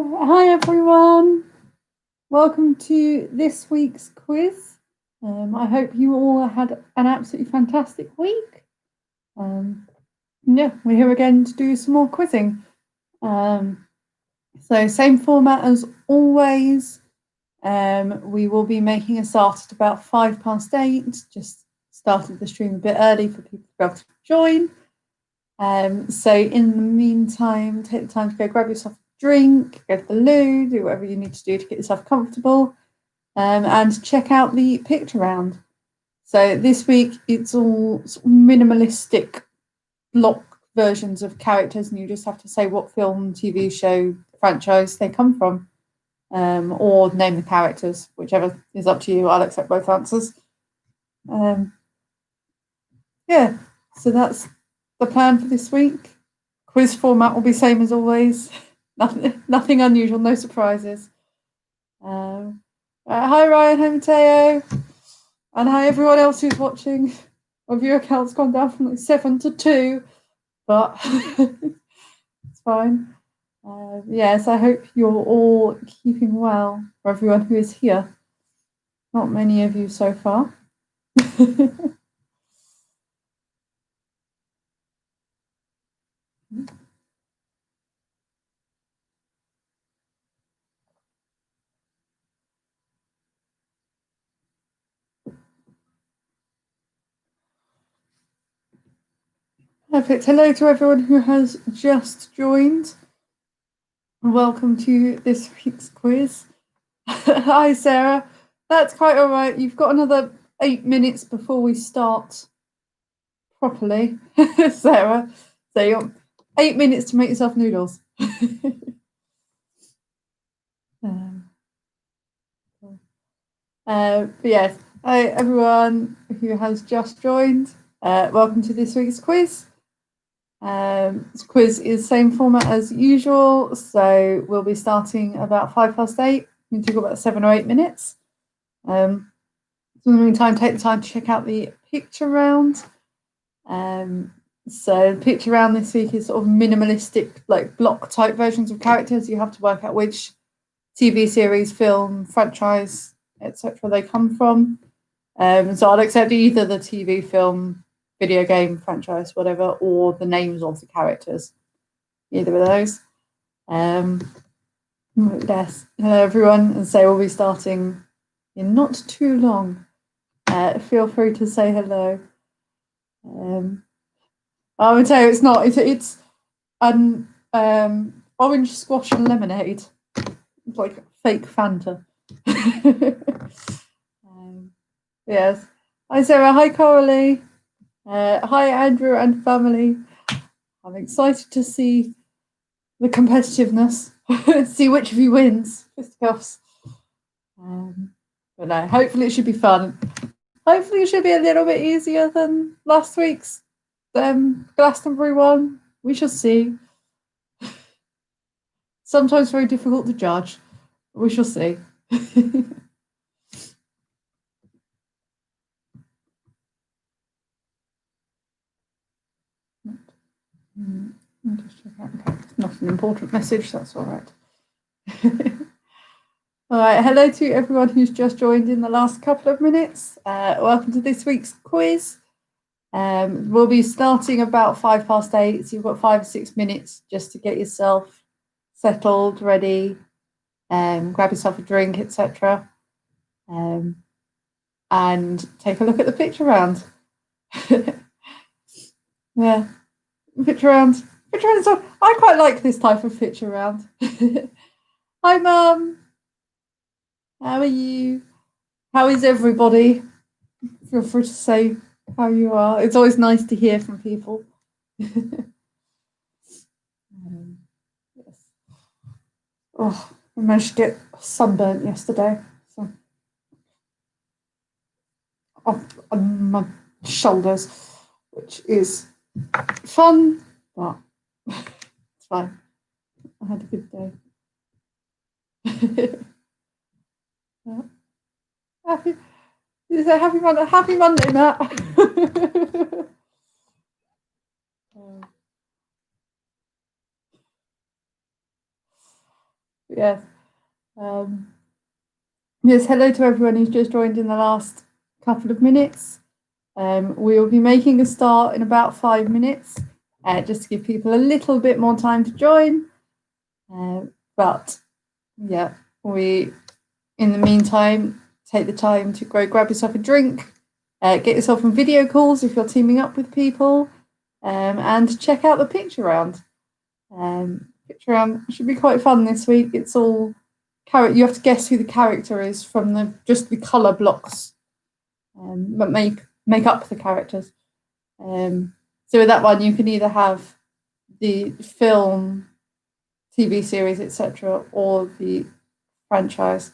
Hi everyone, welcome to this week's quiz. I hope you all had an absolutely fantastic week. Yeah, we're here again to do some more quizzing. So same format as always. We will be making a start at about 8:05. Just started the stream a bit early for people to be able to join. So in the meantime, take the time to go grab yourself a drink, go to the loo, do whatever you need to do to get yourself comfortable, and check out the picture round. So this week it's all sort of minimalistic block versions of characters, and you just have to say what film, TV show, franchise they come from, or name the characters, whichever is up to you. I'll accept both answers. Yeah, so that's the plan for this week. Quiz format will be same as always. Nothing unusual, no surprises. Hi Ryan, hi Mateo, and hi everyone else who's watching. My viewer count's gone down from like 7 to 2, but it's fine. Yes, I hope you're all keeping well, for everyone who is here. Not many of you so far. Perfect. Hello to everyone who has just joined. Welcome to this week's quiz. Hi, Sarah. That's quite all right. You've got another 8 minutes before we start properly, Sarah. So you got 8 minutes to make yourself noodles. But yes, hi everyone who has just joined. Welcome to this week's quiz. This quiz is same format as usual, so we'll be starting about 8:05. We took about 7 or 8 minutes. So in the meantime, take the time to check out the picture round. So the picture round this week is sort of minimalistic, like block type versions of characters. You have to work out which TV series, film, franchise, etc. they come from. So I'll accept either the TV, film, video game, franchise, whatever, or the names of the characters. Either of those. Yes, hello everyone, and so we'll be starting in not too long. Feel free to say hello. I would say it's not. It's an orange squash and lemonade. It's like fake Fanta. Yes. Hi Sarah. Hi Coralie. Hi Andrew and family. I'm excited to see the competitiveness. See which of you wins. Fisticuffs. But no, hopefully it should be fun. Hopefully it should be a little bit easier than last week's Glastonbury one. We shall see. Sometimes very difficult to judge. We shall see. Just check out. Okay, not an important message. That's all right. All right. Hello to everyone who's just joined in the last couple of minutes. Welcome to this week's quiz. We'll be starting about 8:05, so you've got 5 or 6 minutes just to get yourself settled, ready, grab yourself a drink, etc. And take a look at the picture round. Yeah, picture round. Picture round. So I quite like this type of picture round. Hi, Mum. How are you? How is everybody? Feel free to say how you are. It's always nice to hear from people. Yes. Oh, I managed to get sunburnt yesterday. So on my shoulders, which is fun, but it's fine. I had a good day. Yeah. Happy Monday, Matt. Yes. Yes, hello to everyone who's just joined in the last couple of minutes. We will be making a start in about 5 minutes, just to give people a little bit more time to join. But yeah, we, in the meantime, take the time to go grab yourself a drink, get yourself on video calls if you're teaming up with people, and check out the picture round. Picture round should be quite fun this week. It's all you have to guess who the character is from just the colour blocks, but make up the characters. So with that one, you can either have the film, TV series, etc., or the franchise.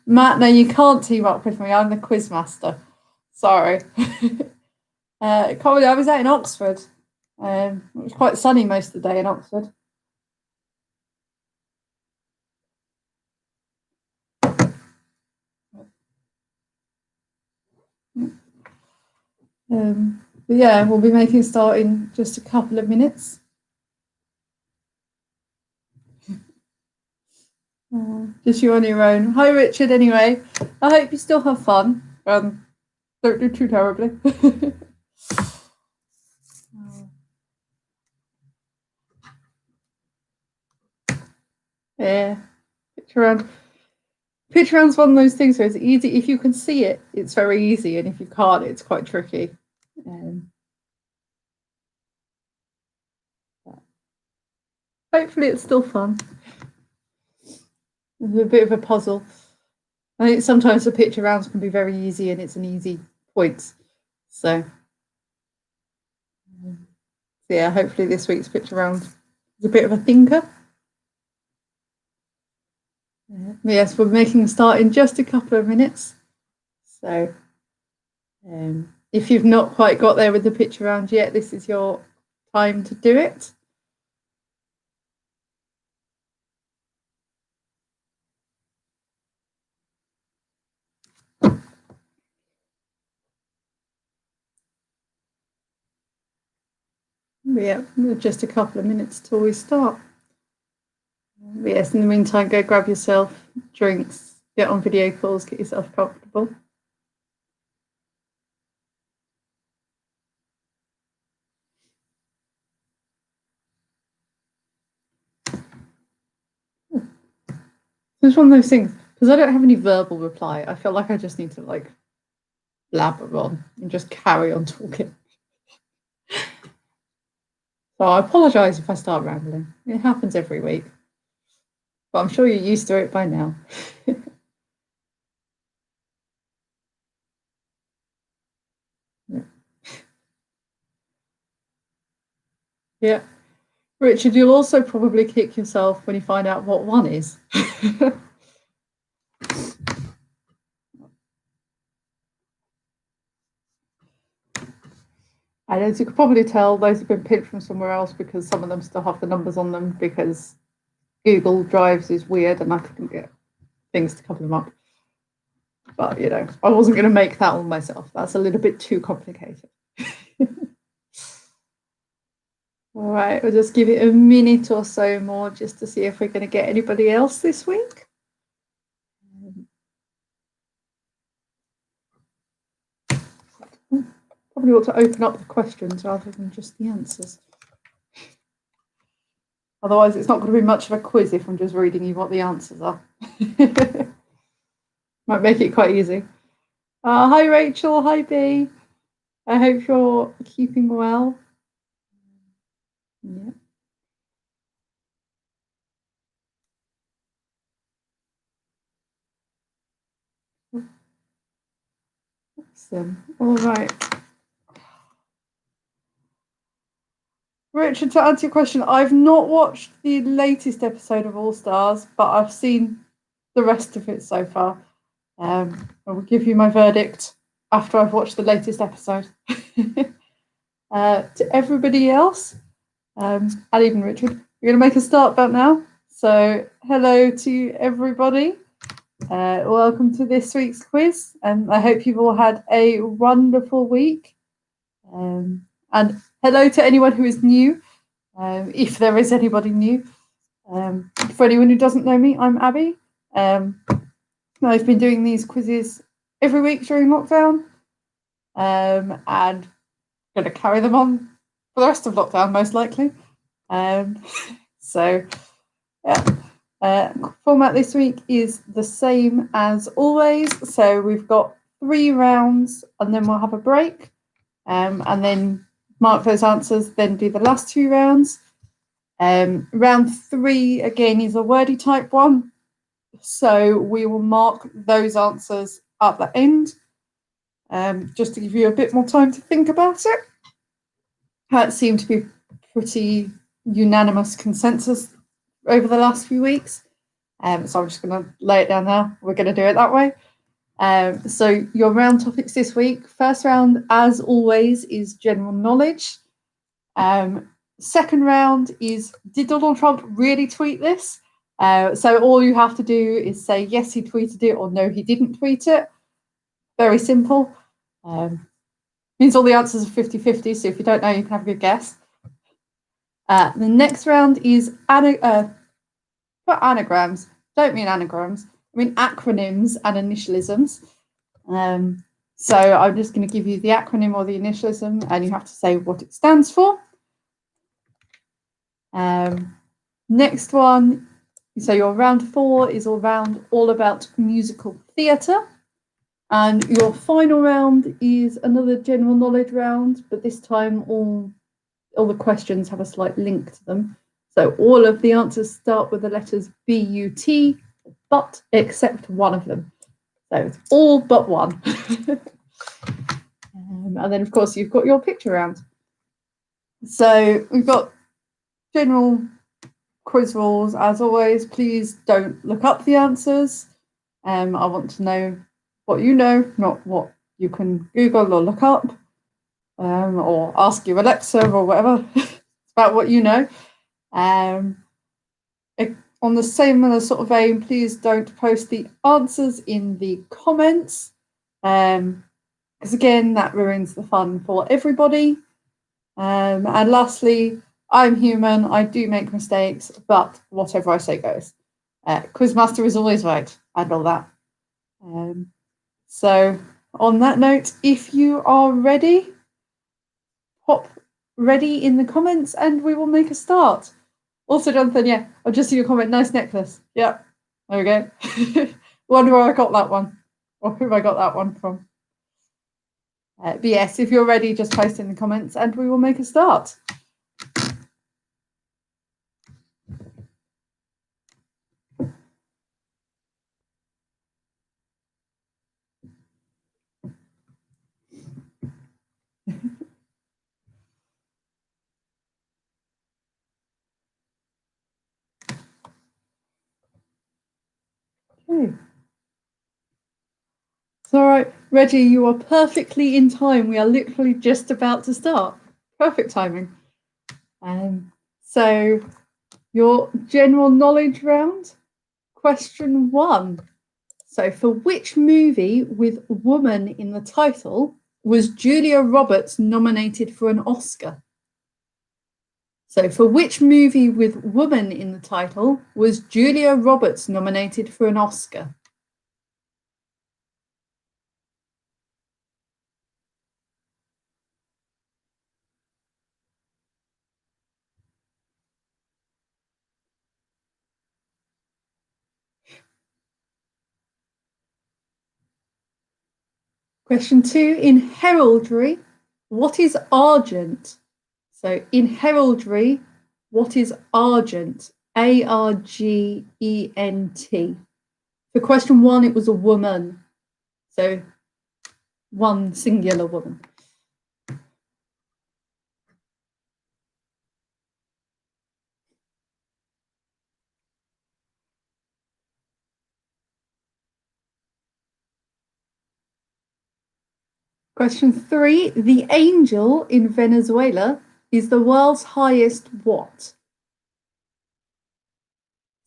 Matt, no, you can't team up with me. I'm the quiz master. Sorry. I was out in Oxford. It was quite sunny most of the day in Oxford. But yeah, we'll be making a start in just a couple of minutes. Just you on your own. Hi, Richard, anyway. I hope you still have fun. Don't do too terribly. Yeah, Picture round's one of those things where it's easy. If you can see it, it's very easy, and if you can't, it's quite tricky. Hopefully it's still fun. It's a bit of a puzzle. I think sometimes the picture rounds can be very easy, and it's an easy point. So yeah, hopefully this week's picture round is a bit of a thinker. Yes, we're making a start in just a couple of minutes. So if you've not quite got there with the picture round yet, this is your time to do it. Yeah, just a couple of minutes till we start. Yes, in the meantime, go grab yourself drinks, get on video calls, get yourself comfortable. It's one of those things, because I don't have any verbal reply, I feel like I just need to like blabber on and just carry on talking. So I apologise if I start rambling. It happens every week. But I'm sure you're used to it by now. Yeah. Richard, you'll also probably kick yourself when you find out what one is. And as you could probably tell, those have been picked from somewhere else because some of them still have the numbers on them because Google Drives is weird and I couldn't get things to cover them up. But, you know, I wasn't going to make that one myself. That's a little bit too complicated. All right, we'll just give it a minute or so more just to see if we're going to get anybody else this week. Probably ought to open up the questions rather than just the answers. Otherwise, it's not going to be much of a quiz if I'm just reading you what the answers are. Might make it quite easy. Hi, Rachel. Hi, B. I hope you're keeping well. Yeah. Awesome. All right. Richard, to answer your question, I've not watched the latest episode of All Stars, but I've seen the rest of it so far. I will give you my verdict after I've watched the latest episode. To everybody else, and even Richard, we're going to make a start about now. So, hello to everybody. Welcome to this week's quiz, and I hope you've all had a wonderful week. And hello to anyone who is new. if there is anybody new. For anyone who doesn't know me, I'm Abby. I've been doing these quizzes every week during lockdown, and going to carry them on for the rest of lockdown, most likely. So, yeah. Format this week is the same as always. So we've got 3 rounds, and then we'll have a break, and then mark those answers. Then do the last 2 rounds. Round 3 again is a wordy type one. So we will mark those answers at the end, just to give you a bit more time to think about it. That seemed to be pretty unanimous consensus over the last few weeks. So I'm just going to lay it down now. We're going to do it that way. So your round topics this week. First round, as always, is general knowledge. Second round is, did Donald Trump really tweet this? So all you have to do is say yes, he tweeted it, or no, he didn't tweet it. Very simple. Means all the answers are 50-50, so if you don't know, you can have a good guess. The next round is anagrams. Don't mean anagrams. I mean acronyms and initialisms. So I'm just going to give you the acronym or the initialism, and you have to say what it stands for. Next one, so your round 4 is all about musical theatre. And your final round is another general knowledge round, but this time all the questions have a slight link to them. So all of the answers start with the letters B-U-T, but except one of them. So it's all but one. And then, of course, you've got your picture round. So we've got general quiz rules. As always, please don't look up the answers. I want to know what you know, not what you can Google or look up, or ask your Alexa or whatever. It's about what you know. On the same sort of vein, please don't post the answers in the comments, because again, that ruins the fun for everybody. And lastly, I'm human, I do make mistakes, but whatever I say goes. Quizmaster is always right, and all that. So on that note, if you are ready, pop ready in the comments and we will make a start. Also, Jonathan, yeah, I've just seen your comment, nice necklace. Yep, there we go. Wonder where I got that one, or who I got that one from. But yes, if you're ready, just post in the comments and we will make a start. Okay. It's all right, Reggie, you are perfectly in time. We are literally just about to start. Perfect timing. So your general knowledge round, question 1. So for which movie with woman in the title was Julia Roberts nominated for an Oscar? So for which movie with woman in the title was Julia Roberts nominated for an Oscar? Question 2, in heraldry, what is argent? So in heraldry, what is argent? Argent. For question 1, it was a woman. So one singular woman. Question 3, the angel in Venezuela is the world's highest what?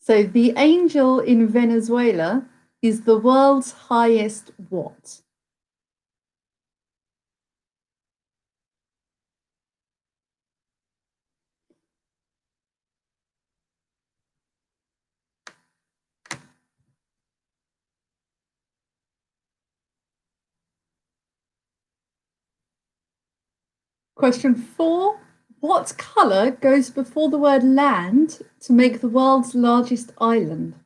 So the angel in Venezuela is the world's highest what? Question 4. What colour goes before the word land to make the world's largest island?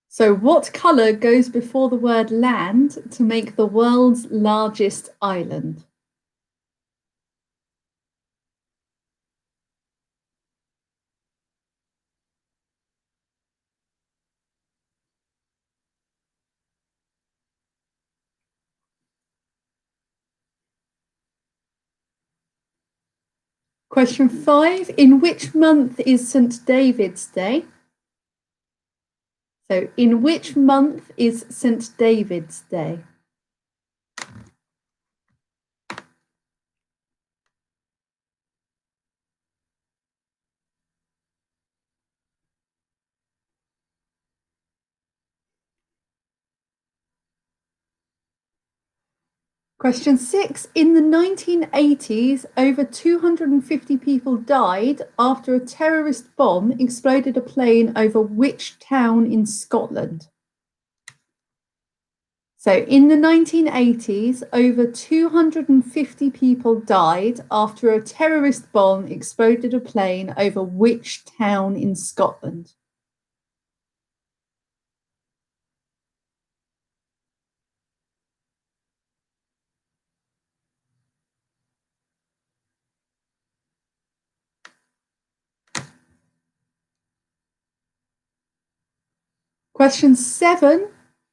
So what colour goes before the word land to make the world's largest island? Question 5. In which month is St. David's Day? So in which month is St. David's Day? Question 6. In the 1980s, over 250 people died after a terrorist bomb exploded a plane over which town in Scotland? So in the 1980s, over 250 people died after a terrorist bomb exploded a plane over which town in Scotland? Question 7.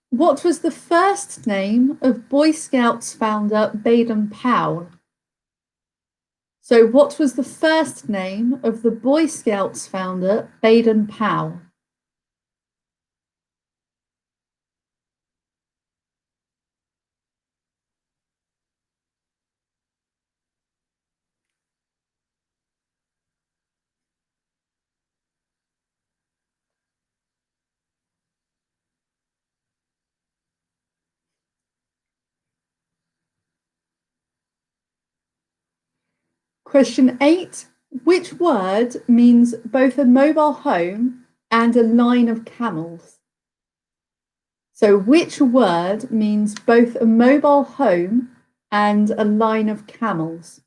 What was the first name of Boy Scouts founder Baden-Powell? So what was the first name of the Boy Scouts founder Baden-Powell? Question 8. Which word means both a mobile home and a line of camels? So which word means both a mobile home and a line of camels?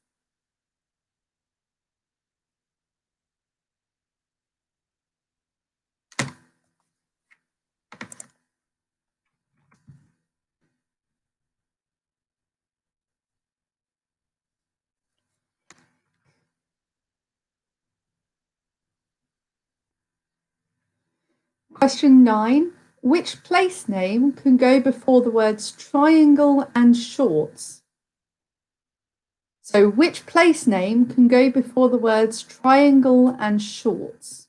Question 9. Which place name can go before the words triangle and shorts? So which place name can go before the words triangle and shorts?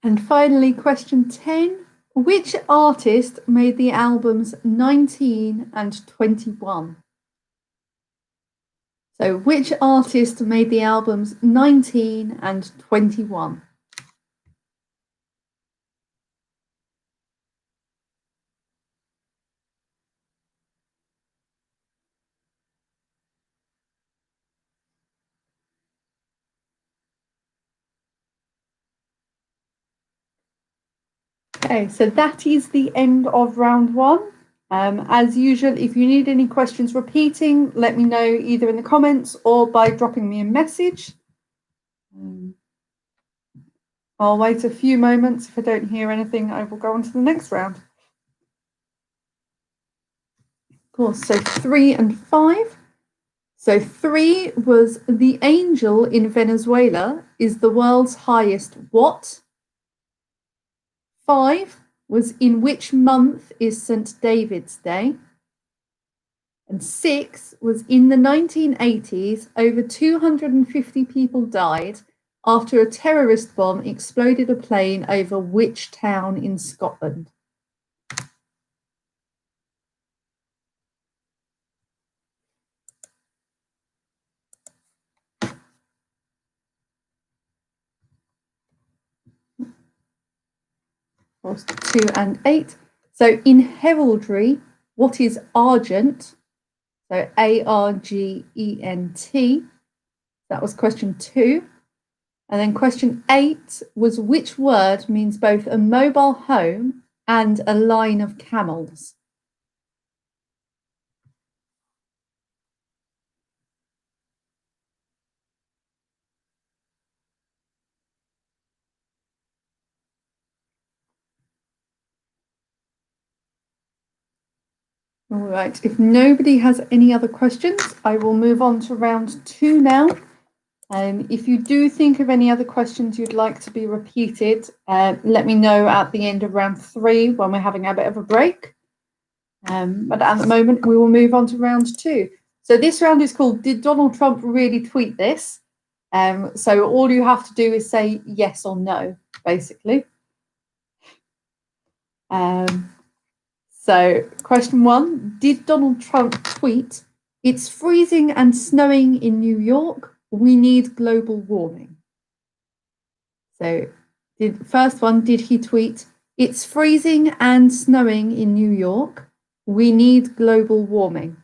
And finally, question 10. Which artist made the albums 19 and 21? So which artist made the albums 19 and 21? Okay, so that is the end of round 1. As usual, if you need any questions repeating, let me know either in the comments or by dropping me a message. I'll wait a few moments. If I don't hear anything, I will go on to the next round. Of course, so 3 and 5. So 3 was the angel in Venezuela is the world's highest what? 5 was in which month is St. David's Day? And 6 was in the 1980s, over 250 people died after a terrorist bomb exploded a plane over which town in Scotland? Of course, 2 and 8. So in heraldry, what is argent? So ARGENT. That was question 2. And then question 8 was which word means both a mobile home and a line of camels? All right, if nobody has any other questions, I will move on to round 2 now. If you do think of any other questions you'd like to be repeated, let me know at the end of round 3 when we're having a bit of a break. But at the moment, we will move on to round 2. So this round is called Did Donald Trump Really Tweet This? So all you have to do is say yes or no, basically. So question 1, did Donald Trump tweet, "It's freezing and snowing in New York. We need global warming"? So first one, did he tweet, "It's freezing and snowing in New York. We need global warming"?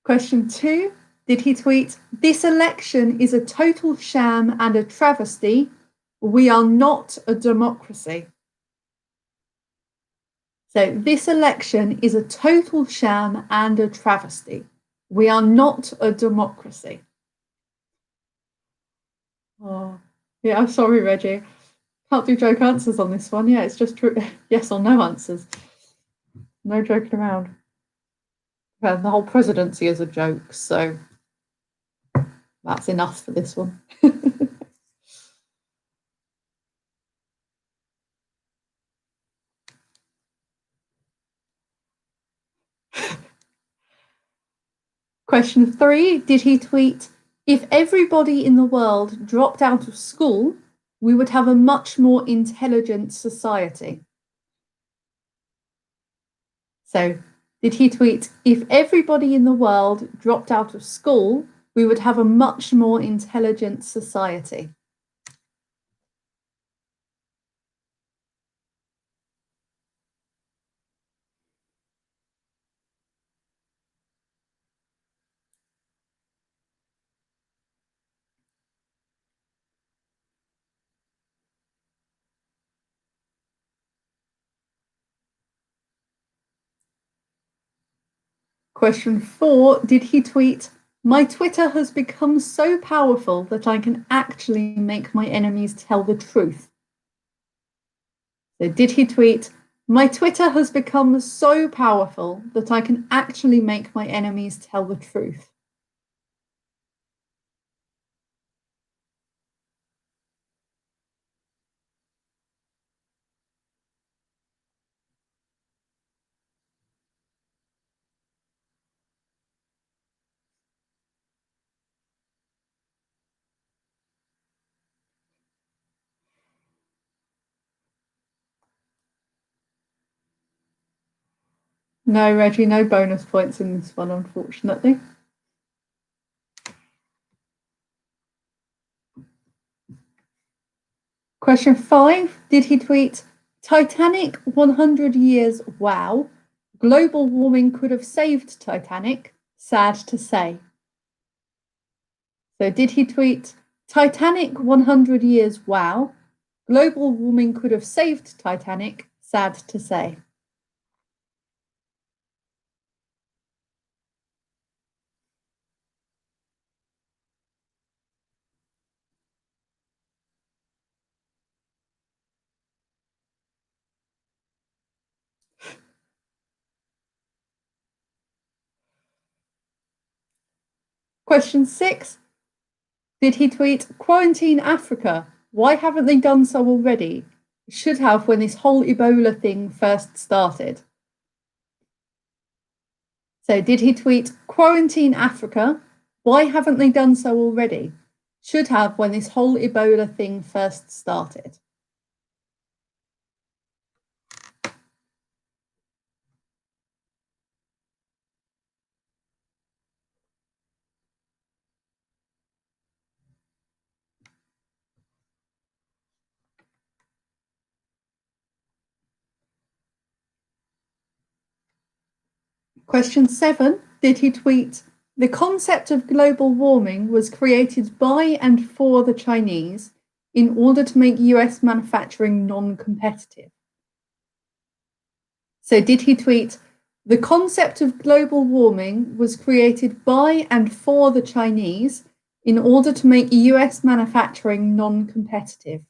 Question 2, did he tweet, "This election is a total sham and a travesty. We are not a democracy"? So this election is a total sham and a travesty. We are not a democracy. Oh, yeah, I'm sorry, Reggie. Can't do joke answers on this one. Yeah, it's just true. Yes or no answers. No joking around. Well, the whole presidency is a joke, so that's enough for this one. Question 3, did he tweet, "If everybody in the world dropped out of school, we would have a much more intelligent society"? So, did he tweet, "If everybody in the world dropped out of school, we would have a much more intelligent society"? Question 4, did he tweet, "My Twitter has become so powerful that I can actually make my enemies tell the truth"? So did he tweet, "My Twitter has become so powerful that I can actually make my enemies tell the truth"? No, Reggie, no bonus points in this one, unfortunately. Question 5, did he tweet, "Titanic 100 years, wow. Global warming could have saved Titanic, sad to say"? So did he tweet, "Titanic 100 years, wow. Global warming could have saved Titanic, sad to say"? Question 6, did he tweet, "Quarantine Africa, why haven't they done so already? Should have when this whole Ebola thing first started"? So did he tweet, "Quarantine Africa, why haven't they done so already? Should have when this whole Ebola thing first started"? Question 7, did he tweet, the concept of global warming was created by and for the Chinese in order to make US manufacturing non-competitive? So did he tweet, the concept of global warming was created by and for the Chinese in order to make US manufacturing non-competitive?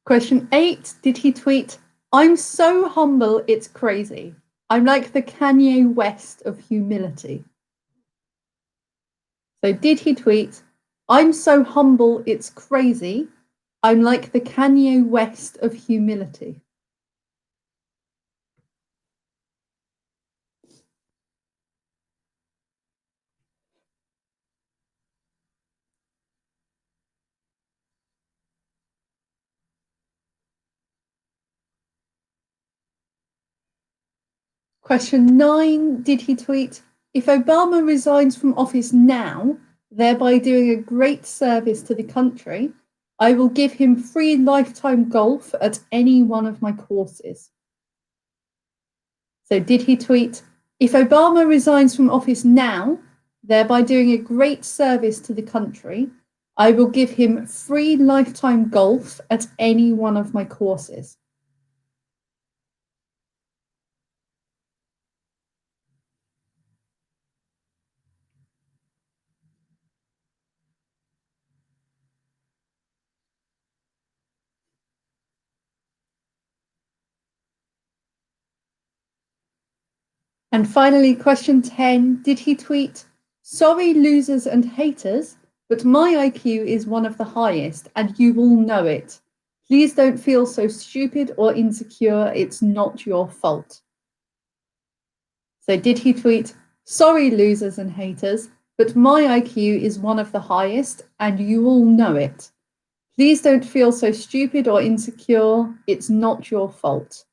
Question 8, did he tweet, I'm so humble it's crazy. I'm like the Kanye West of humility. So did he tweet, I'm so humble it's crazy. I'm like the Kanye West of humility. Question 9, did he tweet, if Obama resigns from office now, thereby doing a great service to the country, I will give him free lifetime golf at any one of my courses? So did he tweet, if Obama resigns from office now, thereby doing a great service to the country, I will give him free lifetime golf at any one of my courses? And finally, question 10, did he tweet, sorry, losers and haters, but my IQ is one of the highest and you will know it. Please don't feel so stupid or insecure. It's not your fault. So did he tweet, sorry, losers and haters, but my IQ is one of the highest and you all know it. Please don't feel so stupid or insecure. It's not your fault.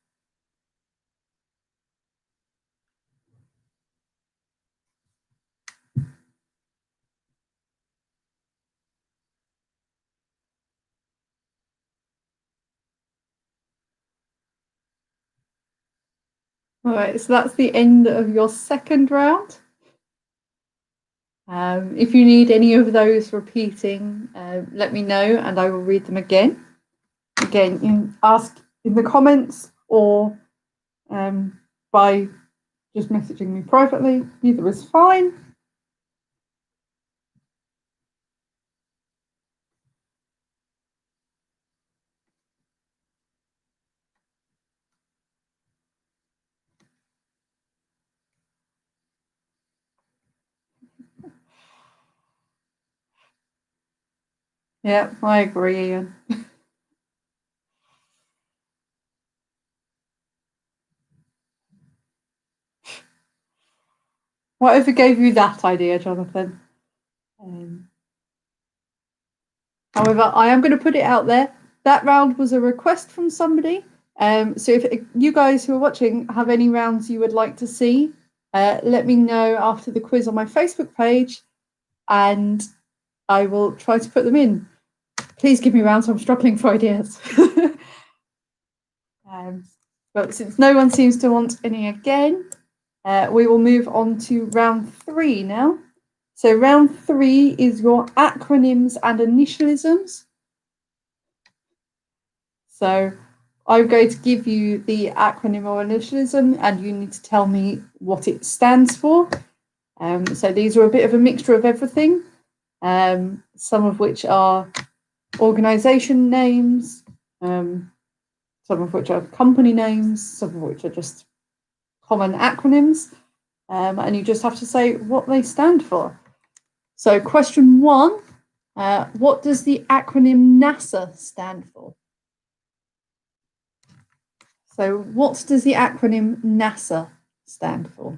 All right, so that's the end of your second round. If you need any of those repeating, let me know and I will read them again. Again, you can ask in the comments or by just messaging me privately. Either is fine. Yeah, I agree, Ian. Whatever gave you that idea, Jonathan? However, I am going to put it out there. That round was a request from somebody. So if you guys who are watching have any rounds you would like to see, let me know after the quiz on my Facebook page and I will try to put them in. Please give me rounds. I'm struggling for ideas. But since no one seems to want any again, we will move on to round 3 now. So round 3 is your acronyms and initialisms. So I'm going to give you the acronym or initialism and you need to tell me what it stands for. So these are a bit of a mixture of everything, some of which are organization names, some of which are company names, some of which are just common acronyms, and you just have to say what they stand for. So question 1, what does the acronym NASA stand for? So what does the acronym NASA stand for?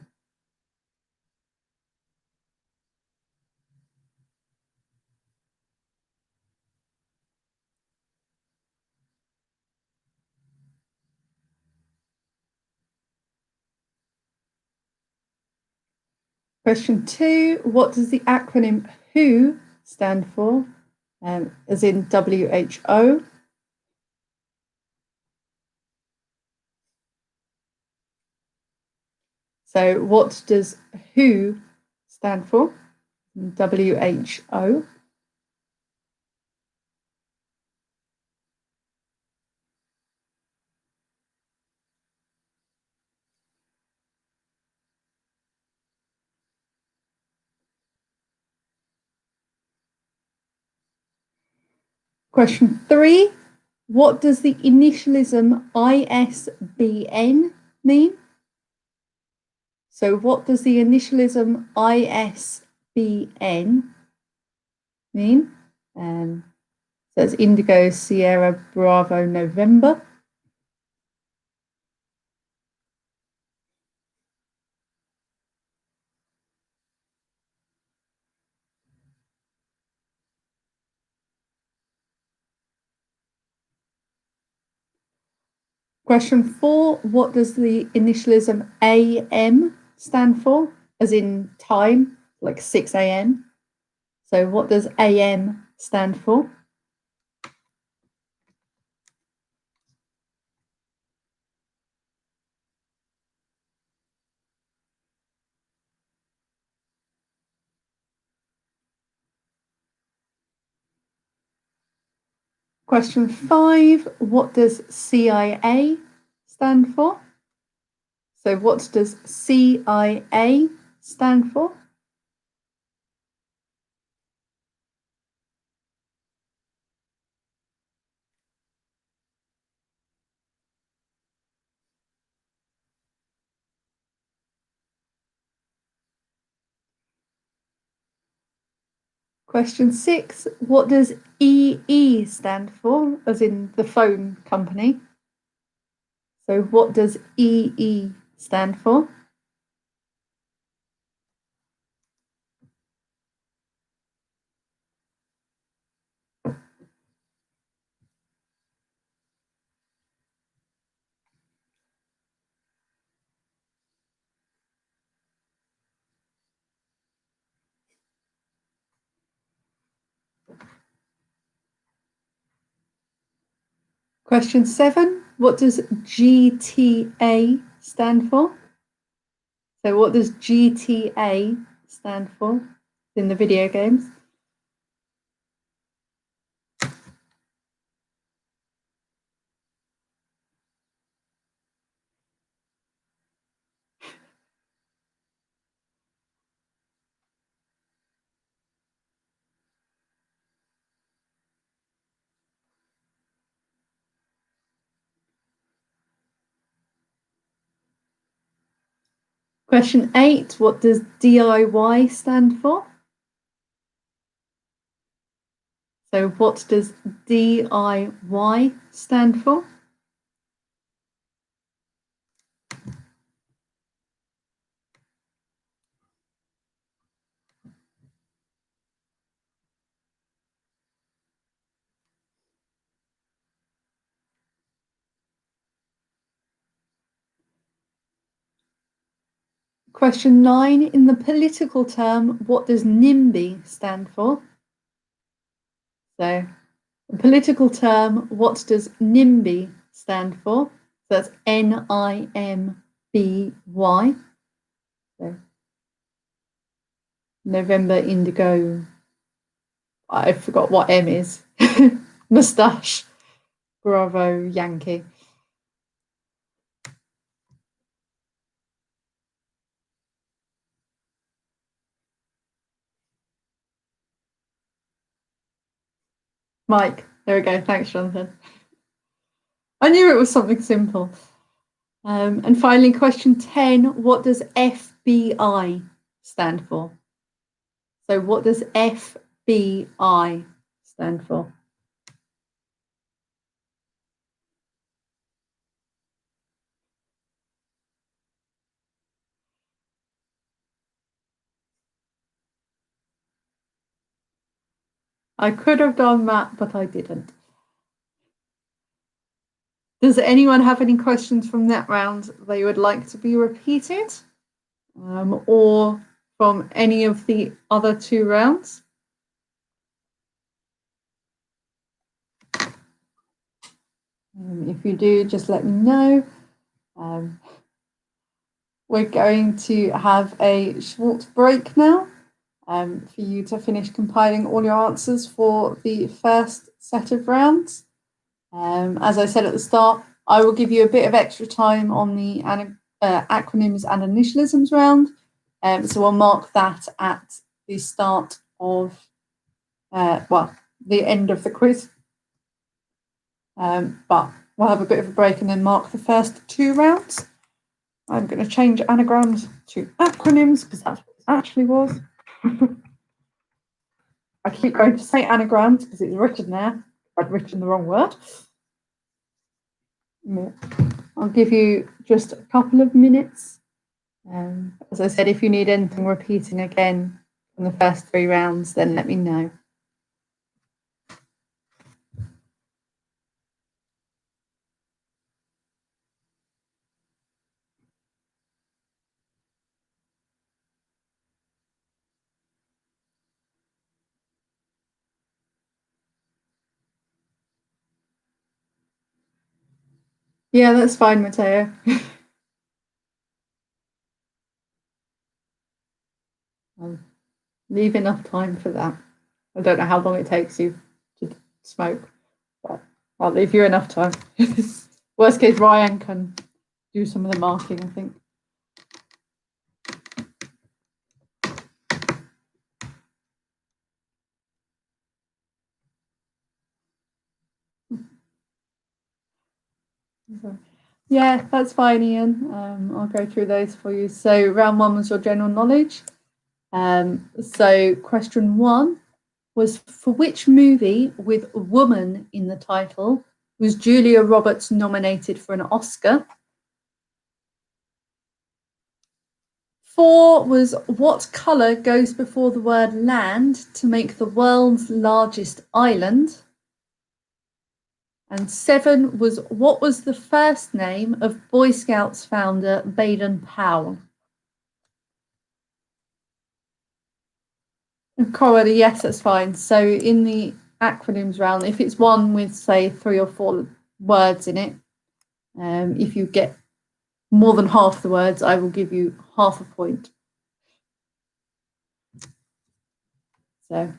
Question 2, what does the acronym WHO stand for? As in WHO. So what does WHO stand for? WHO. Question 3, what does the initialism ISBN mean? So what does the initialism ISBN mean? So it's Indigo Sierra Bravo November. Question 4, what does the initialism AM stand for? As in time, like 6 a.m. So what does AM stand for? Question 5, what does CIA stand for? So what does CIA stand for? Question 6, what does EE stand for, as in the phone company? So what does EE stand for? Question 7, what does GTA stand for? So what does GTA stand for in the video games? Question 8, what does DIY stand for? So what does DIY stand for? Question 9, in the political term, what does NIMBY stand for? So, the political term, what does NIMBY stand for? So that's NIMBY. So, November Indigo. I forgot what M is. Moustache. Bravo Yankee. Mike. There we go. Thanks, Jonathan. I knew it was something simple. And finally, question 10, what does FBI stand for? So what does FBI stand for? I could have done that, but I didn't. Does anyone have any questions from that round they would like to be repeated? Or from any of the other 2 rounds? If you do, just let me know. We're going to have a short break now for you to finish compiling all your answers for the first set of rounds. As I said at the start, I will give you a bit of extra time on the acronyms and initialisms round. So we'll mark that at the start of, the end of the quiz. But we'll have a bit of a break and then mark the first 2 rounds. I'm going to change anagrams to acronyms because that's what it actually was. I keep going to say anagrams because it's written there. I'd written the wrong word. I'll give you just a couple of minutes. As I said, if you need anything repeating again from the first 3 rounds, then let me know. Yeah, that's fine, Matteo. I'll leave enough time for that. I don't know how long it takes you to smoke, but I'll leave you enough time. Worst case, Ryan can do some of the marking, I think. Yeah, that's fine, Ian. I'll go through those for you. So round 1 was your general knowledge. So question 1 was, for which movie with woman in the title was Julia Roberts nominated for an Oscar? 4 was, what colour goes before the word land to make the world's largest island? And 7 was, what was the first name of Boy Scouts founder Baden Powell? Correct, yes, that's fine. So in the acronyms round, if it's one with, say, 3 or 4 words in it, if you get more than half the words, I will give you half a point. So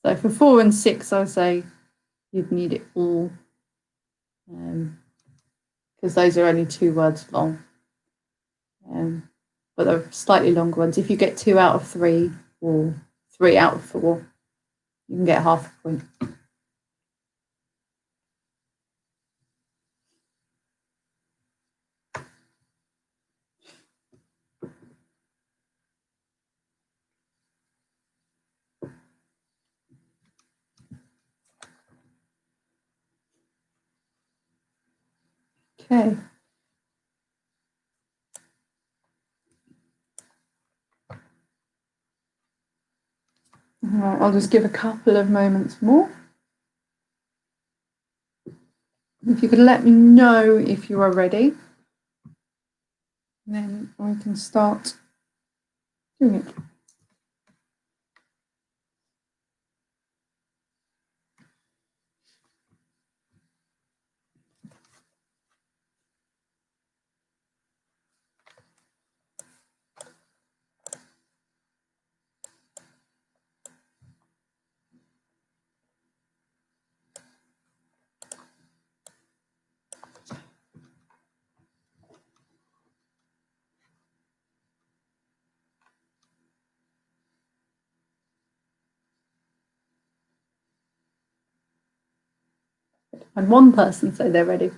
for 4 and 6, I would say you'd need it all, because those are only 2 words long. But they're slightly longer ones. If you get 2 out of 3 or 3 out of 4, you can get half a point. Okay. All right, I'll just give a couple of moments more. If you could let me know if you are ready, then I can start doing it. And one person say they're ready.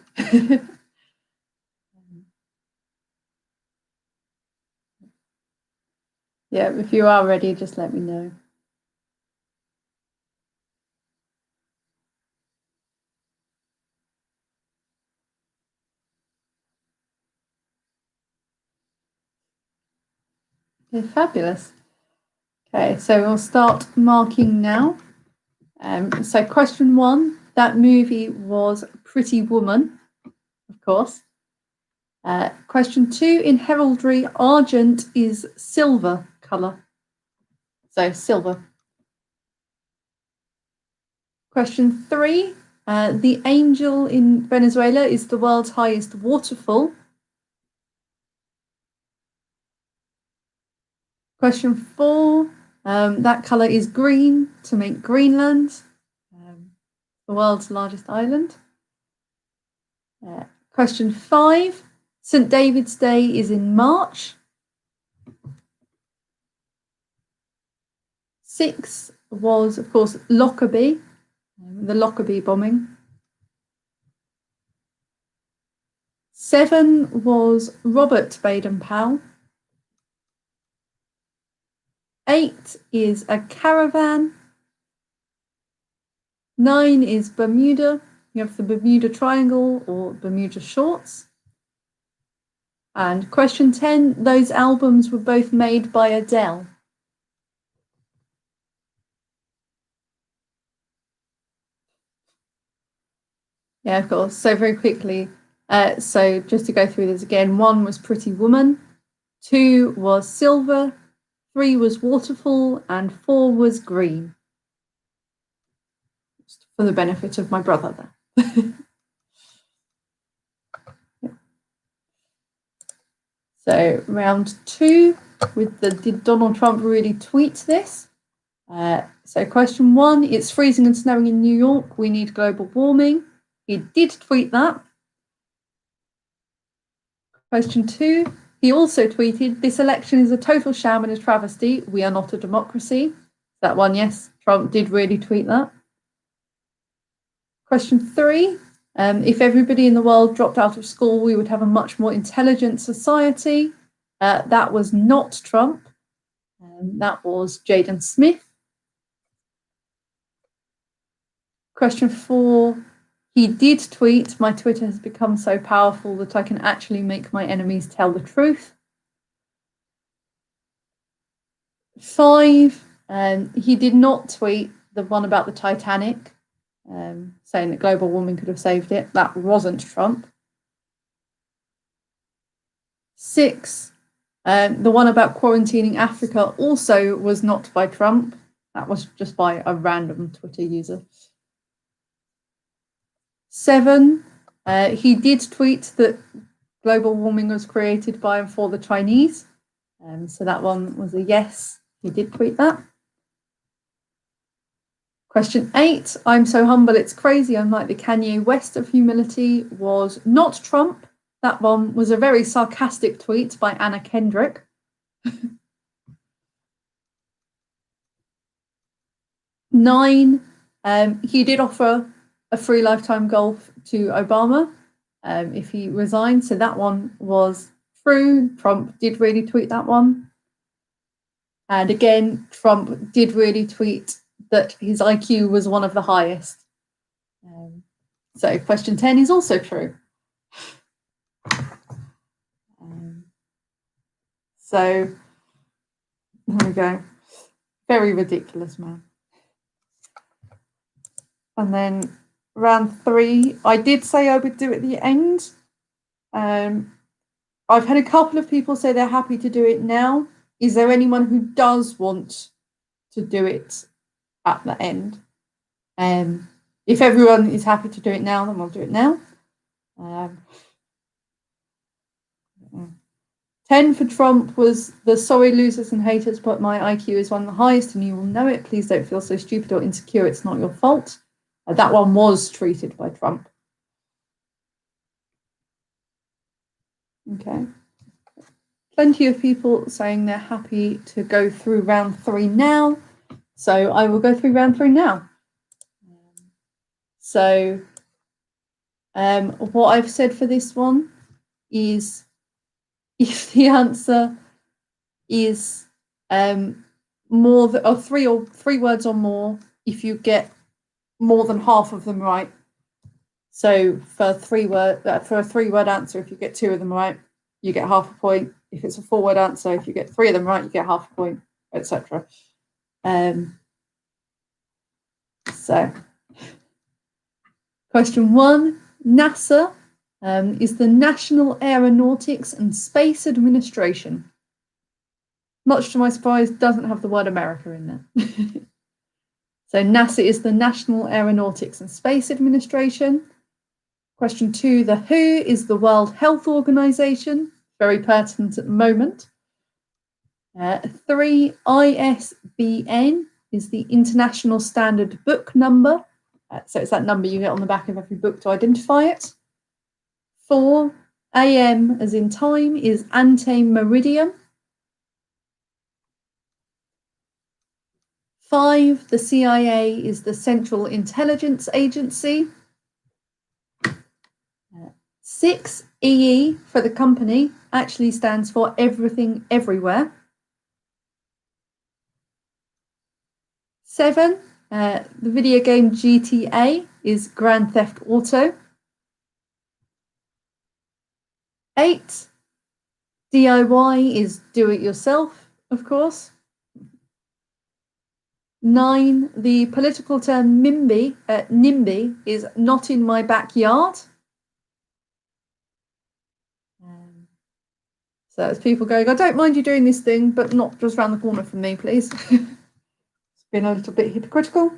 Yeah, if you are ready, just let me know. Okay, fabulous. Okay, so we'll start marking now. So question 1, that movie was Pretty Woman, of course. Question 2, in heraldry, argent is silver colour. So silver. Question 3, the Angel in Venezuela is the world's highest waterfall. Question 4, that colour is green to make Greenland, the world's largest island. Question 5, St. David's Day is in March. 6 was, of course, Lockerbie, the Lockerbie bombing. 7 was Robert Baden-Powell. 8 is a caravan. 9 is Bermuda. You have the Bermuda Triangle or Bermuda Shorts. And question 10, those albums were both made by Adele. Yeah, of course. So very quickly, so just to go through this again, 1 was Pretty Woman, 2 was Silver, 3 was Waterfall, and 4 was Green. Just for the benefit of my brother there. So round 2 with the did Donald Trump really tweet this? So question 1, it's freezing and snowing in New York. We need global warming. He did tweet that. Question 2, he also tweeted, this election is a total sham and a travesty. We are not a democracy. That one, yes, Trump did really tweet that. Question 3, if everybody in the world dropped out of school, we would have a much more intelligent society. That was not Trump. That was Jaden Smith. Question 4, he did tweet, my Twitter has become so powerful that I can actually make my enemies tell the truth. 5, he did not tweet the one about the Titanic, saying that global warming could have saved it. That wasn't Trump. 6, the one about quarantining Africa also was not by Trump. That was just by a random Twitter user. 7, he did tweet that global warming was created by and for the Chinese. So that one was a yes, he did tweet that. Question 8, I'm so humble it's crazy, I'm like the Kanye West of humility, was not Trump. That one was a very sarcastic tweet by Anna Kendrick. 9, he did offer a free lifetime golf to Obama if he resigned. So that one was true. Trump did really tweet that one. And again, Trump did really tweet that his IQ was one of the highest. So question 10 is also true. So there we go. Very ridiculous, man. And then round 3, I did say I would do it at the end. I've had a couple of people say they're happy to do it now. Is there anyone who does want to do it at the end? If everyone is happy to do it now, then we'll do it now. 10 for Trump was the sorry losers and haters, but my IQ is one of the highest and you will know it. Please don't feel so stupid or insecure. It's not your fault. That one was tweeted by Trump. Okay. Plenty of people saying they're happy to go through round 3 now. So I will go through round 3 now. So what I've said for this one is if the answer is more than or three words or more, if you get more than half of them right. So for a 3-word answer, if you get 2 of them right, you get half a point. If it's a 4-word answer, if you get 3 of them right, you get half a point, etc. So question 1, NASA is the National Aeronautics and Space Administration. Much to my surprise, doesn't have the word America in there. So NASA is the National Aeronautics and Space Administration. Question 2, the WHO is the World Health Organization, very pertinent at the moment. 3, ISBN is the International Standard Book Number. So it's that number you get on the back of every book to identify it. 4, AM as in time is ante meridiem. 5, the CIA is the Central Intelligence Agency. 6, EE for the company actually stands for Everything Everywhere. 7, the video game GTA is Grand Theft Auto. 8, DIY is do it yourself, of course. 9, the political term NIMBY is not in my backyard. So it's people going, I don't mind you doing this thing, but not just around the corner from me, please. It's been a little bit hypocritical.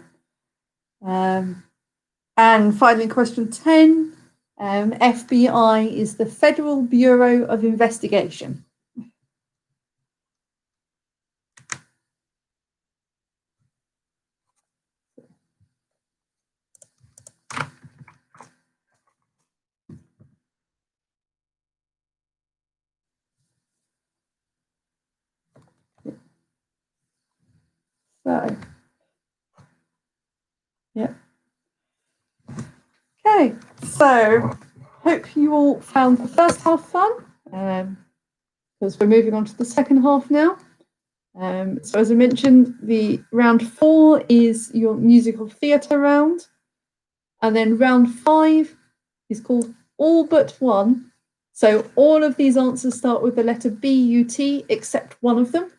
And finally, question 10, FBI is the Federal Bureau of Investigation. So, yeah. Okay, so hope you all found the first half fun, because we're moving on to the second half now. So as I mentioned, the round 4 is your musical theatre round, and then round 5 is called All But One. So all of these answers start with the letter B-U-T, except one of them.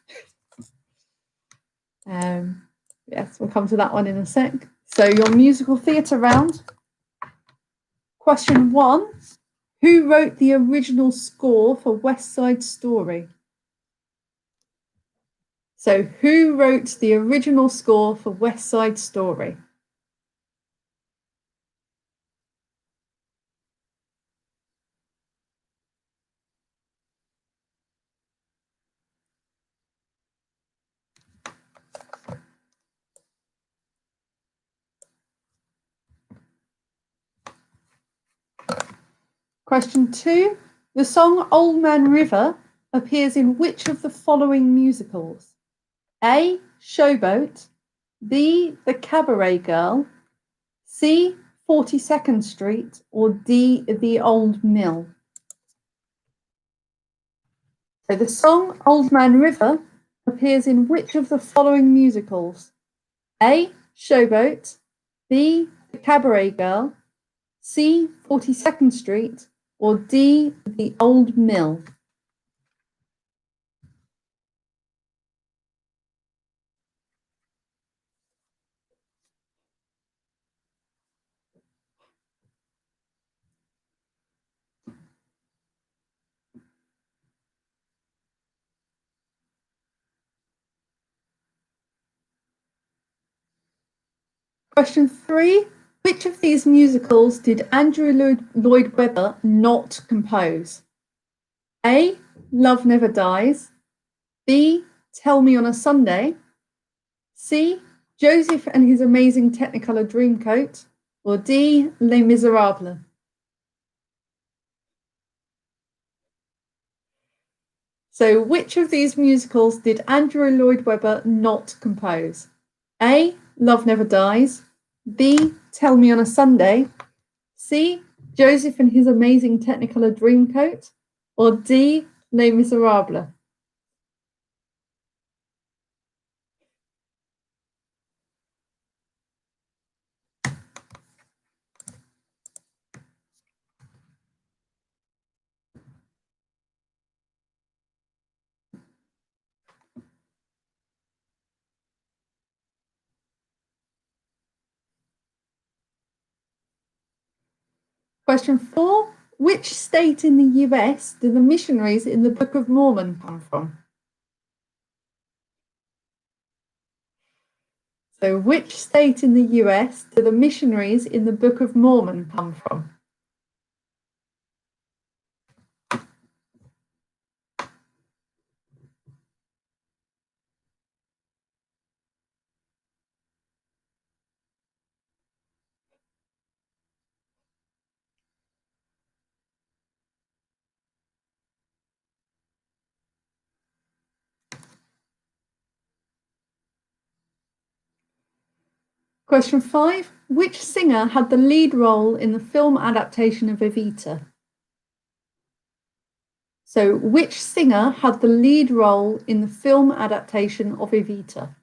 Yes, we'll come to that one in a sec. So your musical theatre round. Question 1, who wrote the original score for West Side Story? So who wrote the original score for West Side Story? Question 2, the song Old Man River appears in which of the following musicals? A, Showboat, B, The Cabaret Girl, C, 42nd Street, or D, The Old Mill? So the song Old Man River appears in which of the following musicals? A, Showboat, B, The Cabaret Girl, C, 42nd Street, or D, The Old Mill? Question 3, which of these musicals did Andrew Lloyd Webber not compose? A, Love Never Dies, B, Tell Me on a Sunday, C, Joseph and His Amazing Technicolor Dreamcoat, or D, Les Miserables? So which of these musicals did Andrew Lloyd Webber not compose? A, Love Never Dies, B, Tell Me on a Sunday, C, Joseph and His Amazing Technicolor Dreamcoat, or D, Les Miserables? Question 4, which state in the US do the missionaries in the Book of Mormon come from? So which state in the US do the missionaries in the Book of Mormon come from? Question 5. Which singer had the lead role in the film adaptation of Evita? So, which singer had the lead role in the film adaptation of Evita?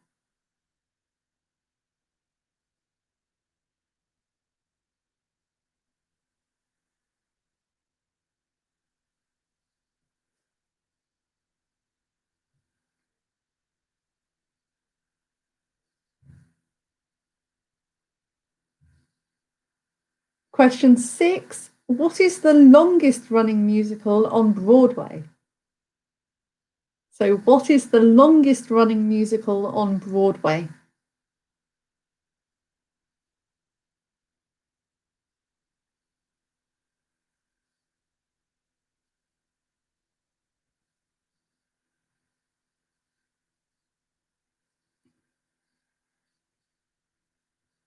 Question 6. What is the longest running musical on Broadway? So, what is the longest running musical on Broadway?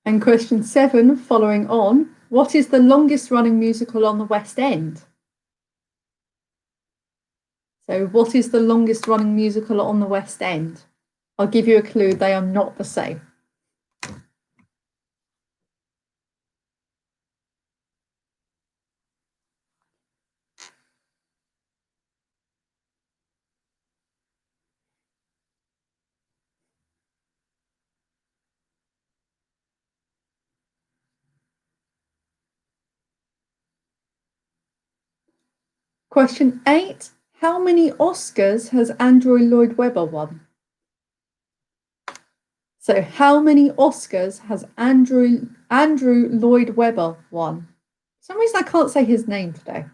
And question 7, following on, what is the longest running musical on the West End? So, what is the longest running musical on the West End? I'll give you a clue, they are not the same. Question 8. How many Oscars has Andrew Lloyd Webber won? So, how many Oscars has Andrew Lloyd Webber won? For some reason I can't say his name today.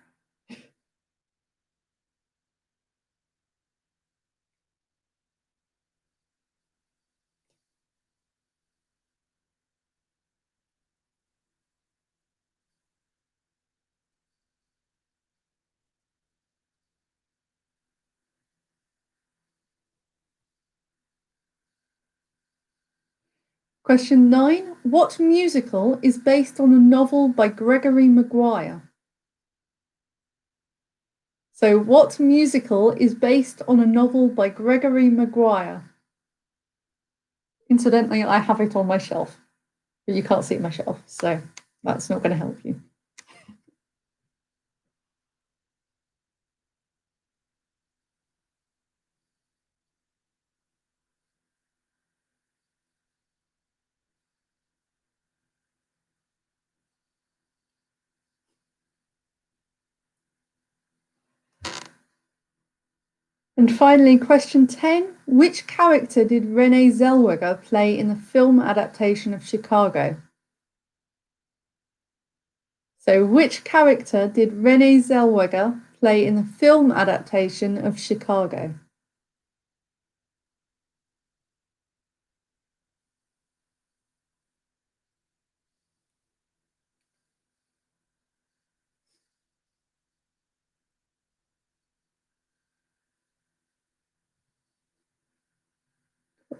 Question 9. What musical is based on a novel by Gregory Maguire? So, what musical is based on a novel by Gregory Maguire? Incidentally, I have it on my shelf, but you can't see my shelf, so that's not going to help you. And finally, question 10. Which character did Renee Zellweger play in the film adaptation of Chicago? So, which character did Renee Zellweger play in the film adaptation of Chicago?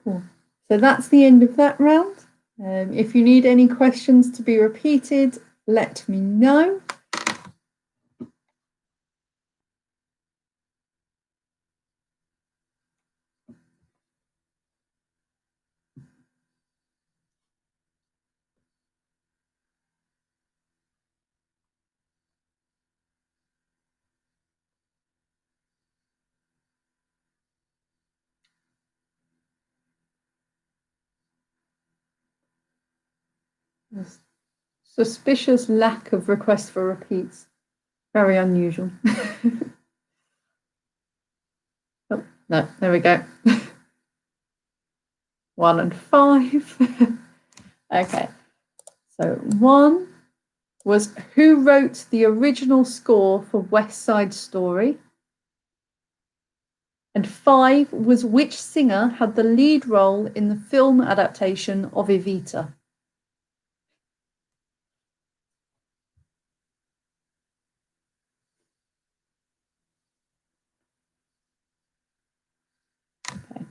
Cool. So that's the end of that round. If you need any questions to be repeated, let me know. Suspicious lack of requests for repeats. Very unusual. Oh, no, there we go. 1 and 5. Okay, so 1, was who wrote the original score for West Side Story? And 5 was which singer had the lead role in the film adaptation of Evita? Okay.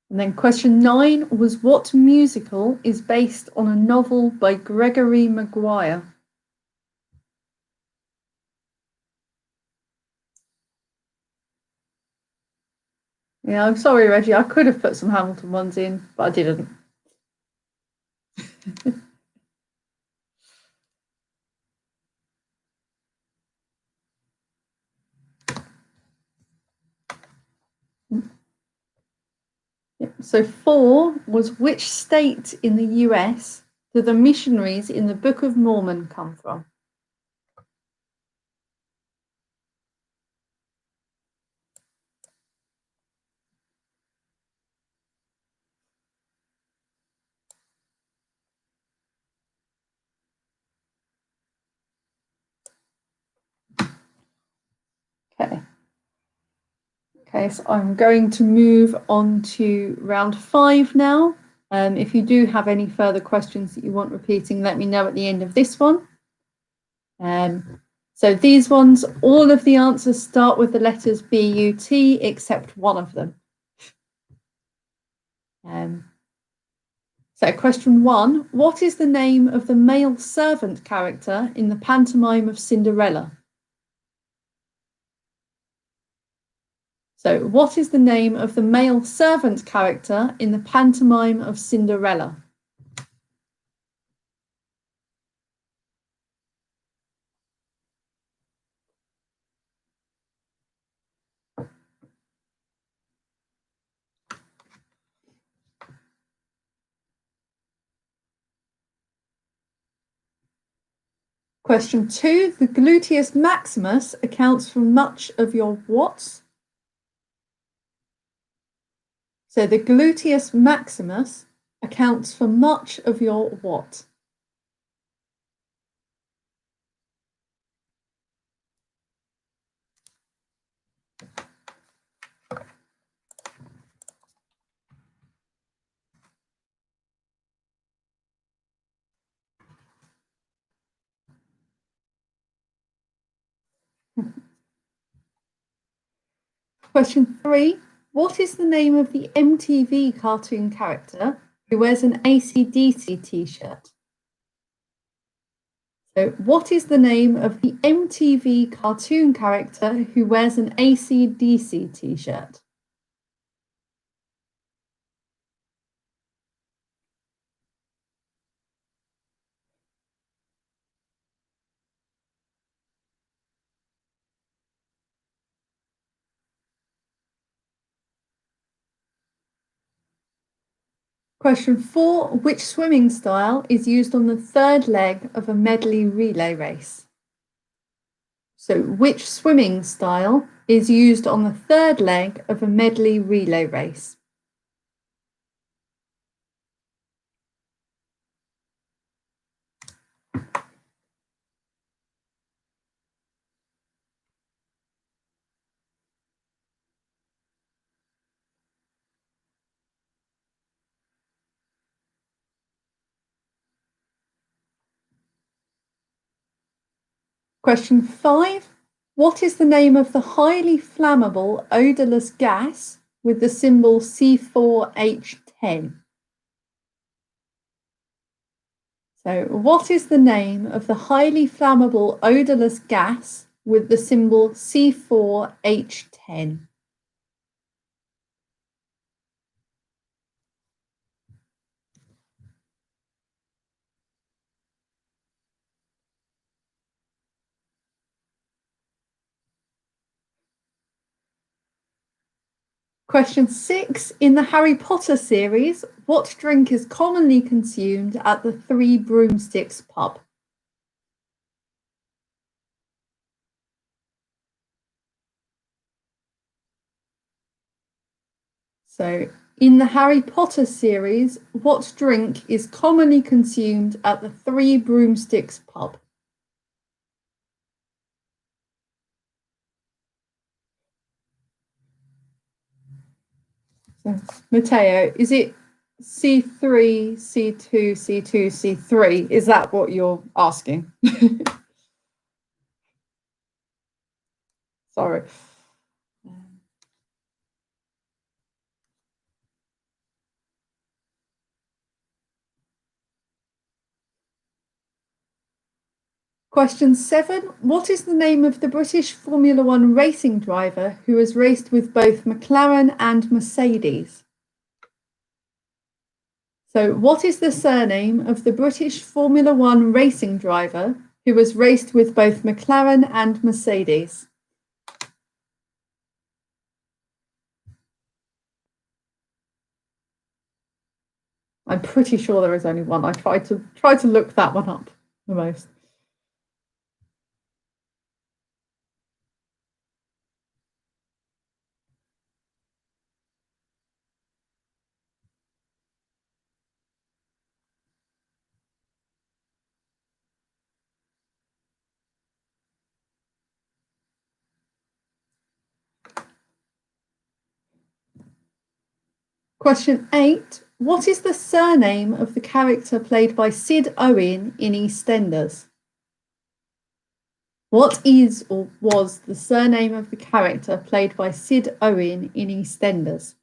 And then question 9 was what musical is based on a novel by Gregory Maguire? Yeah, I'm sorry, Reggie. I could have put some Hamilton ones in, but I didn't. So 4 was which state in the US do the missionaries in the Book of Mormon come from? Okay. Okay, so I'm going to move on to round 5 now. If you do have any further questions that you want repeating, let me know at the end of this one. So these ones, all of the answers start with the letters B-U-T except one of them. So question 1, what is the name of the male servant character in the pantomime of Cinderella? So what is the name of the male servant character in the pantomime of Cinderella? Question 2, the gluteus maximus accounts for much of your what? So the gluteus maximus accounts for much of your what? Question 3, what is the name of the MTV cartoon character who wears an AC/DC t-shirt? So what is the name of the MTV cartoon character who wears an AC/DC t-shirt? Question 4, which swimming style is used on the third leg of a medley relay race? So which swimming style is used on the third leg of a medley relay race? Question 5, what is the name of the highly flammable odorless gas with the symbol C4H10? So what is the name of the highly flammable odorless gas with the symbol C4H10? Question 6, in the Harry Potter series, what drink is commonly consumed at the Three Broomsticks pub? So In the Harry Potter series, what drink is commonly consumed at the Three Broomsticks pub? So, Matteo, is it C3, C2, C2, C3? Is that what you're asking? Sorry. Question 7. What is the name of the British Formula One racing driver who has raced with both McLaren and Mercedes? So, what is the surname of the British Formula One racing driver who has raced with both McLaren and Mercedes? I'm pretty sure there is only one. I tried to look that one up the most. Question 8. What is the surname of the character played by Sid Owen in EastEnders? What is or was the surname of the character played by Sid Owen in EastEnders?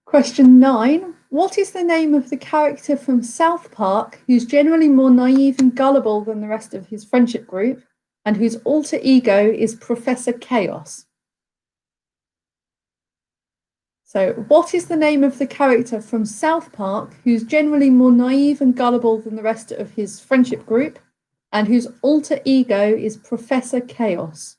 Question 9. What is the name of the character from South Park who's generally more naive and gullible than the rest of his friendship group and whose alter ego is Professor Chaos? So, what is the name of the character from South Park who's generally more naive and gullible than the rest of his friendship group and whose alter ego is Professor Chaos?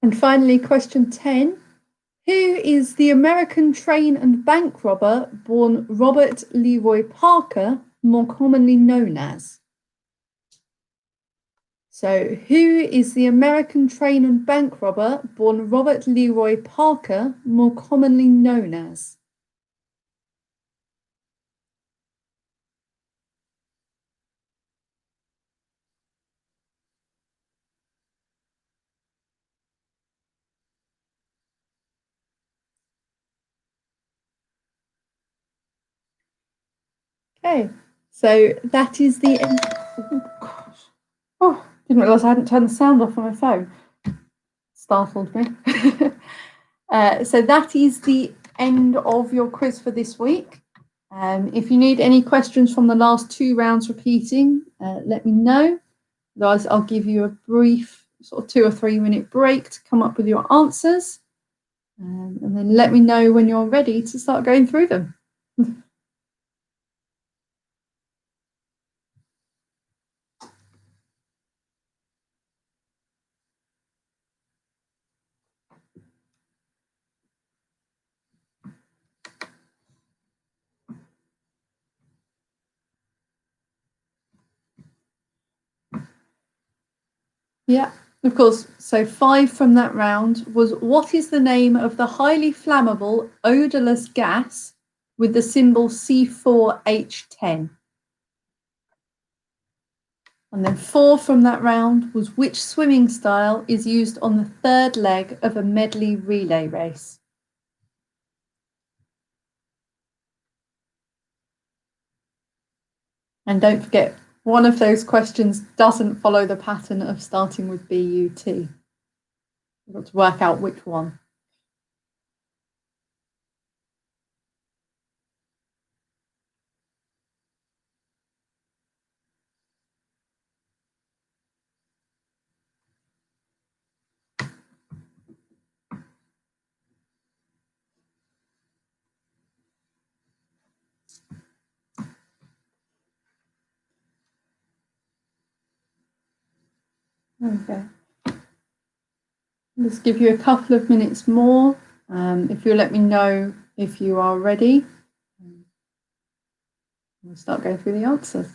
And finally, question 10. Who is the American train and bank robber born Robert Leroy Parker, more commonly known as? So, who is the American train and bank robber born Robert Leroy Parker, more commonly known as? Okay, so that is the end. Oh, gosh. Oh, didn't realise I hadn't turned the sound off on my phone. Startled me. So that is the end of your quiz for this week. If you need any questions from the last 2 rounds repeating, let me know. Otherwise, I'll give you a brief sort of 2 or 3 minute break to come up with your answers. And then let me know when you're ready to start going through them. Yeah, of course. So 5 from that round was, what is the name of the highly flammable odorless gas with the symbol C4H10? And then 4 from that round was, which swimming style is used on the 3rd leg of a medley relay race? And don't forget, one of those questions doesn't follow the pattern of starting with BUT. You've got to work out which one. Okay. Let's give you a couple of minutes more. If you'll let me know if you are ready, we'll start going through the answers.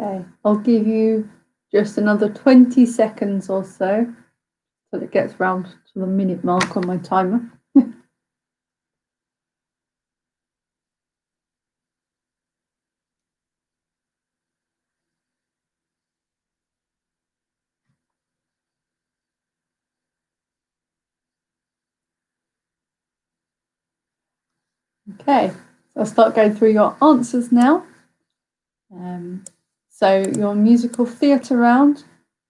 Okay, I'll give you just another 20 seconds or so till it gets round to the minute mark on my timer. Okay, so I'll start going through your answers now. So your musical theatre round.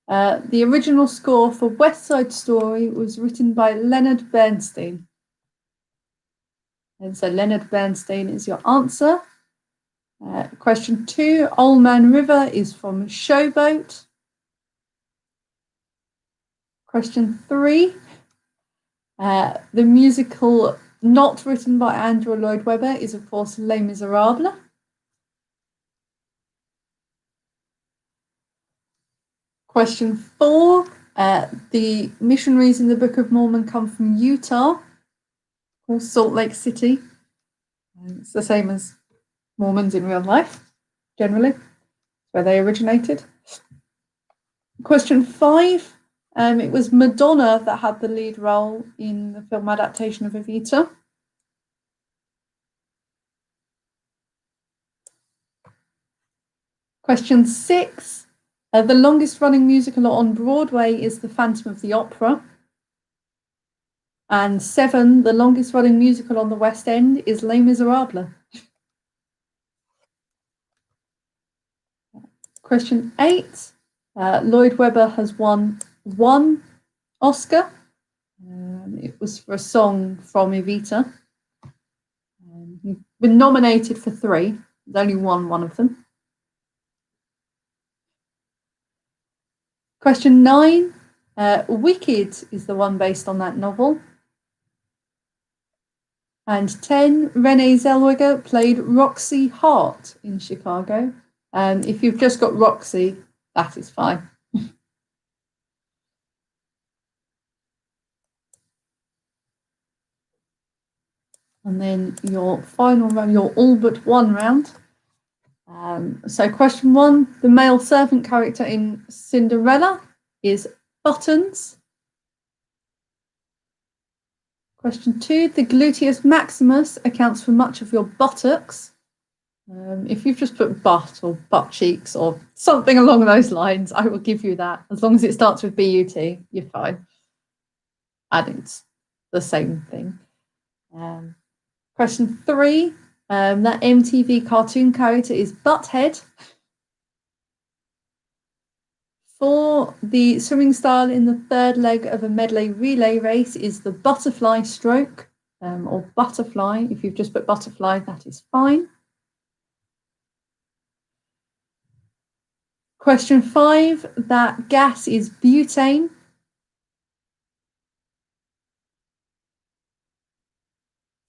The original score for West Side Story was written by Leonard Bernstein. And so Leonard Bernstein is your answer. Question 2, Old Man River is from Showboat. Question 3, the musical not written by Andrew Lloyd Webber is, of course, Les Miserables. Question 4, the missionaries in the Book of Mormon come from Utah, or Salt Lake City. It's the same as Mormons in real life, generally, where they originated. Question 5, it was Madonna that had the lead role in the film adaptation of Evita. Question 6, the longest running musical on Broadway is The Phantom of the Opera. And 7, the longest running musical on the West End is Les Miserables. Question 8, Lloyd Webber has won 1 Oscar. It was for a song from Evita. He's been nominated for 3. He's only won 1 of them. Question 9, Wicked is the one based on that novel. And 10, Renee Zellweger played Roxy Hart in Chicago. If you've just got Roxy, that is fine. And then your final round, your all but one round. So question 1, the male servant character in Cinderella is Buttons. Question 2, the gluteus maximus accounts for much of your buttocks. If you've just put butt or butt cheeks or something along those lines, I will give you that. As long as it starts with BUT, you're fine. And it's the same thing. Question 3. That MTV cartoon character is Butthead. 4. The swimming style in the third leg of a medley relay race is the butterfly stroke, or butterfly. If you've just put butterfly, that is fine. Question 5, that gas is butane.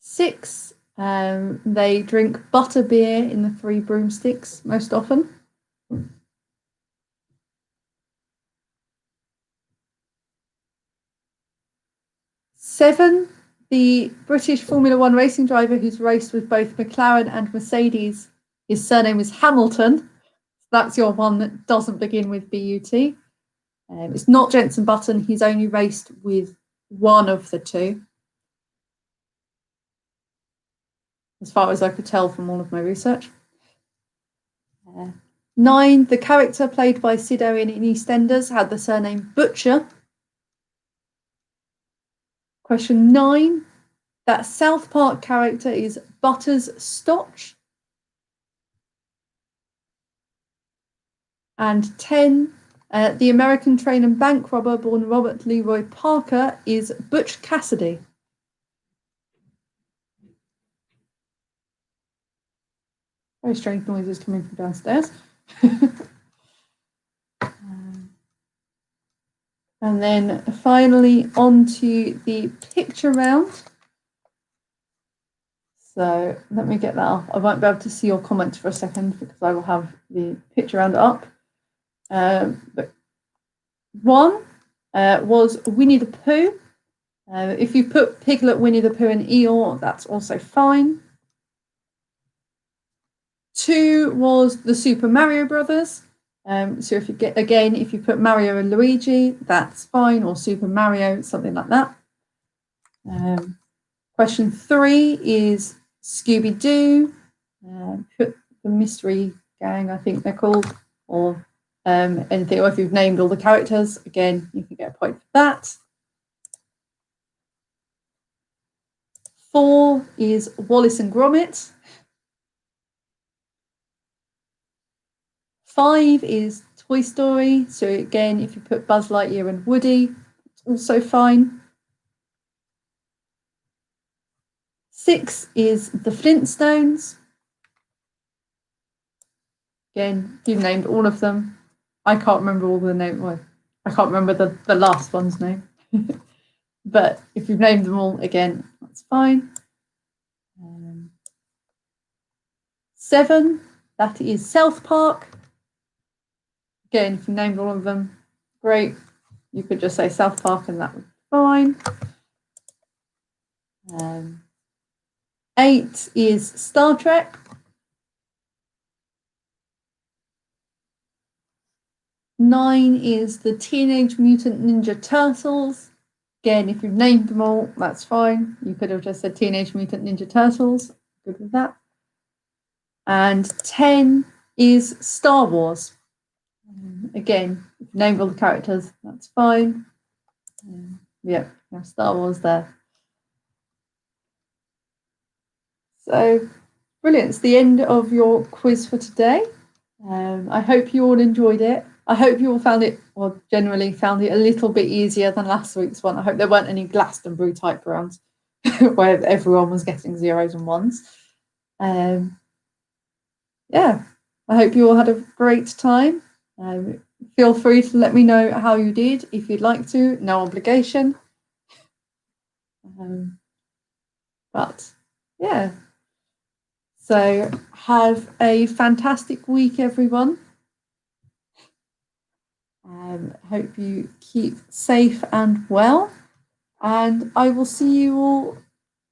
6, they drink butterbeer in the Three Broomsticks most often. 7, the British Formula One racing driver who's raced with both McLaren and Mercedes, his surname is Hamilton. That's your one that doesn't begin with BUT. It's not Jenson Button. He's only raced with one of the two, as far as I could tell from all of my research. 9, the character played by Sid Owen in EastEnders had the surname Butcher. Question 9, that South Park character is Butters Stotch. And 10, the American train and bank robber born Robert Leroy Parker is Butch Cassidy. Very strange noises coming from downstairs. And then finally on to the picture round. So let me get that up. I won't be able to see your comments for a second because I will have the picture round up. But 1 was Winnie the Pooh. If you put Piglet, Winnie the Pooh and Eeyore, that's also fine. 2 was the Super Mario Brothers. So if you put Mario and Luigi, that's fine, or Super Mario, something like that. Question 3 is Scooby-Doo. Put the Mystery Gang, I think they're called, or anything. Or if you've named all the characters, again, you can get a point for that. 4 is Wallace and Gromit. 5 is Toy Story. So again, if you put Buzz Lightyear and Woody, it's also fine. 6 is The Flintstones. Again, you've named all of them. I can't remember all the names. Well, I can't remember the last one's name. But if you've named them all, again, that's fine. 7, that is South Park. Again, if you named all of them, great. You could just say South Park and that would be fine. 8 is Star Trek. 9 is the Teenage Mutant Ninja Turtles. Again, if you've named them all, that's fine. You could have just said Teenage Mutant Ninja Turtles. Good with that. And 10 is Star Wars. Again, if you named all the characters, that's fine. Yeah, Star Wars there. So, brilliant. It's the end of your quiz for today. I hope you all enjoyed it. I hope you all found it, or generally found it, a little bit easier than last week's one. I hope there weren't any Glastonbury type rounds where everyone was getting 0s and 1s. Yeah, I hope you all had a great time. Feel free to let me know how you did if you'd like to. No obligation. But yeah. So have a fantastic week, everyone. Hope you keep safe and well. And I will see you all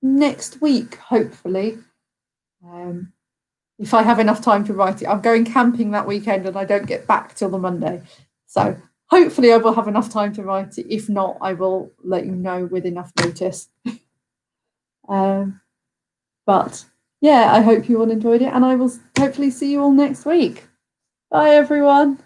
next week, hopefully. If I have enough time to write it. I'm going camping that weekend and I don't get back till the Monday. So hopefully I will have enough time to write it. If not, I will let you know with enough notice. But yeah, I hope you all enjoyed it, and I will hopefully see you all next week. Bye, everyone.